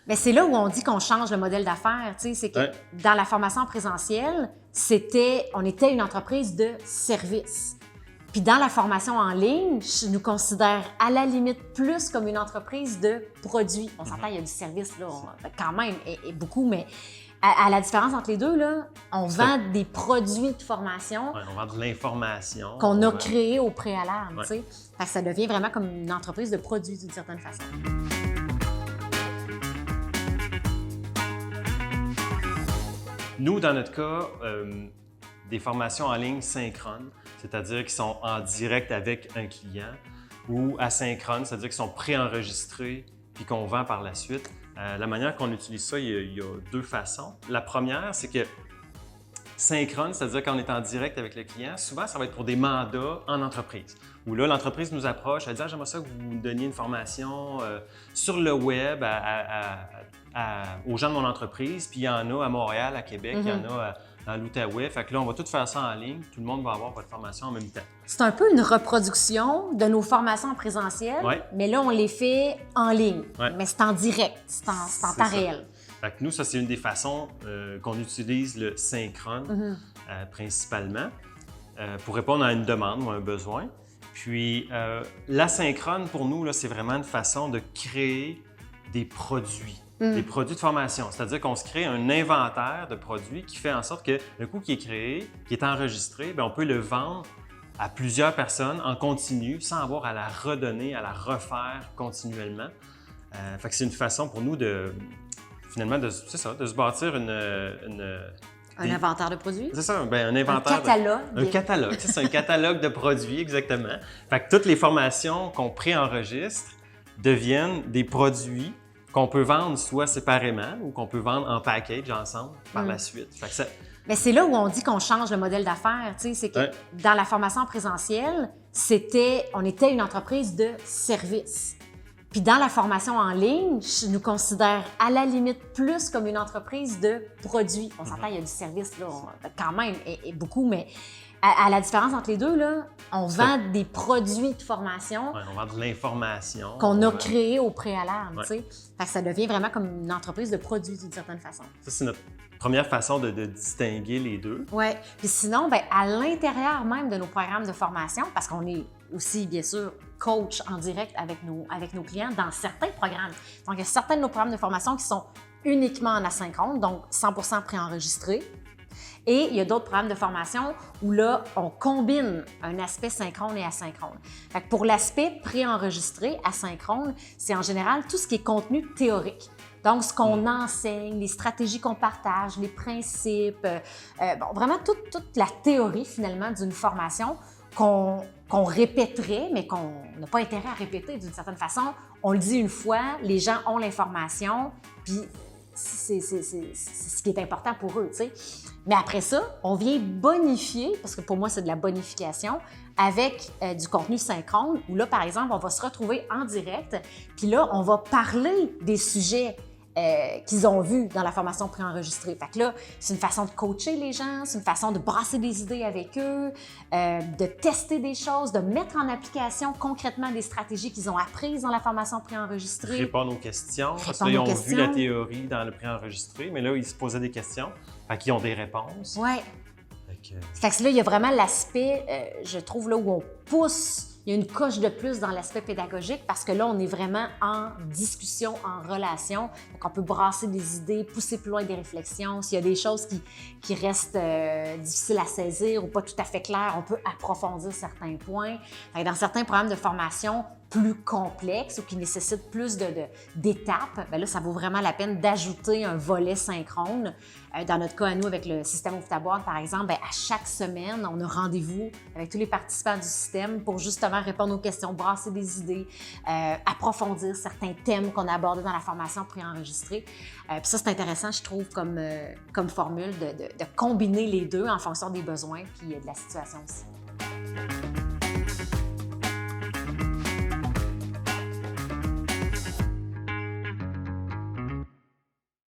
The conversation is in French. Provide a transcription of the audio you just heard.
Mais c'est là où on dit qu'on change le modèle d'affaires. C'est que dans la formation en présentiel, on était une entreprise de service. Puis dans la formation en ligne, je nous considère à la limite plus comme une entreprise de produits. On s'entend, il y a du service là, quand même, et beaucoup, mais à la différence entre les deux, là, on vend des produits de formation. On vend de l'information. Qu'on a créé au préalable. Fait que ça devient vraiment comme une entreprise de produits d'une certaine façon. Nous, dans notre cas, des formations en ligne synchrones, c'est-à-dire qui sont en direct avec un client, ou asynchrone, c'est-à-dire qui sont préenregistrés puis qu'on vend par la suite. La manière qu'on utilise ça, il y a deux façons. La première, c'est que synchrone, c'est-à-dire qu'on est en direct avec le client, souvent, ça va être pour des mandats en entreprise, où là, l'entreprise nous approche, elle dit « Ah, j'aimerais ça que vous me donniez une formation sur le web aux gens de mon entreprise, puis il y en a à Montréal, à Québec, il y en a dans l'Outaouais. Fait que là, on va tout faire ça en ligne. Tout le monde va avoir votre formation en même temps. » C'est un peu une reproduction de nos formations en présentiel, mais là, on les fait en ligne. Mais c'est en direct, c'est en temps réel. Fait que nous, ça, c'est une des façons qu'on utilise le synchrone principalement pour répondre à une demande ou à un besoin. Puis, l'asynchrone, pour nous, c'est vraiment une façon de créer des produits. Des produits de formation. C'est-à-dire qu'on se crée un inventaire de produits qui fait en sorte que le coup qui est créé, qui est enregistré, bien, on peut le vendre à plusieurs personnes en continu sans avoir à la redonner, à la refaire continuellement. Fait que c'est une façon pour nous finalement de se bâtir un inventaire de produits? C'est ça, un inventaire. Un catalogue. Un catalogue, c'est un catalogue de produits, exactement. Fait que toutes les formations qu'on préenregistre deviennent des produits qu'on peut vendre soit séparément ou qu'on peut vendre en package ensemble par la suite. Fait que mais c'est là où on dit qu'on change le modèle d'affaires. C'est que dans la formation en présentiel, on était une entreprise de service. Puis dans la formation en ligne, je nous considère à la limite plus comme une entreprise de produits. On s'entend, il y a du service là, quand même, et beaucoup, mais à la différence entre les deux, là, on vend des produits de formation. On vend de l'information. Qu'on a créé au préalable. Fait que ça devient vraiment comme une entreprise de produits d'une certaine façon. Ça, c'est notre première façon de distinguer les deux. Oui. Puis sinon, à l'intérieur même de nos programmes de formation, parce qu'on est aussi, bien sûr, coach en direct avec nos clients dans certains programmes. Donc, il y a certains de nos programmes de formation qui sont uniquement en asynchrone, donc 100% préenregistrés. Et il y a d'autres programmes de formation où là, on combine un aspect synchrone et asynchrone. Fait que pour l'aspect préenregistré, asynchrone, c'est en général tout ce qui est contenu théorique. Donc, ce qu'on enseigne, les stratégies qu'on partage, les principes, vraiment toute la théorie finalement d'une formation qu'on répéterait, mais qu'on n'a pas intérêt à répéter d'une certaine façon. On le dit une fois, les gens ont l'information, puis c'est ce qui est important pour eux, tu sais. Mais après ça, on vient bonifier, parce que pour moi, c'est de la bonification, avec du contenu synchrone, où là, par exemple, on va se retrouver en direct, puis là, on va parler des sujets qu'ils ont vus dans la formation préenregistrée. Fait que là, c'est une façon de coacher les gens, c'est une façon de brasser des idées avec eux, de tester des choses, de mettre en application concrètement des stratégies qu'ils ont apprises dans la formation préenregistrée. Répondre aux questions. Parce qu'ils ont vu la théorie dans le préenregistré, mais là, ils se posaient des questions. Fait qu'ils ont des réponses. Oui. Fait que là, il y a vraiment l'aspect, je trouve, là où on pousse. Il y a une coche de plus dans l'aspect pédagogique parce que là, on est vraiment en discussion, en relation. Donc, on peut brasser des idées, pousser plus loin des réflexions. S'il y a des choses qui restent difficiles à saisir ou pas tout à fait claires, on peut approfondir certains points. Dans certains programmes de formation plus complexes ou qui nécessitent plus d'étapes, là, ça vaut vraiment la peine d'ajouter un volet synchrone. Dans notre cas, à nous, avec le système OftaBoard, par exemple, à chaque semaine, on a rendez-vous avec tous les participants du système pour justement répondre aux questions, brasser des idées, approfondir certains thèmes qu'on a abordés dans la formation préenregistrée. Puis ça, c'est intéressant, je trouve, comme formule de combiner les deux en fonction des besoins puis de la situation aussi.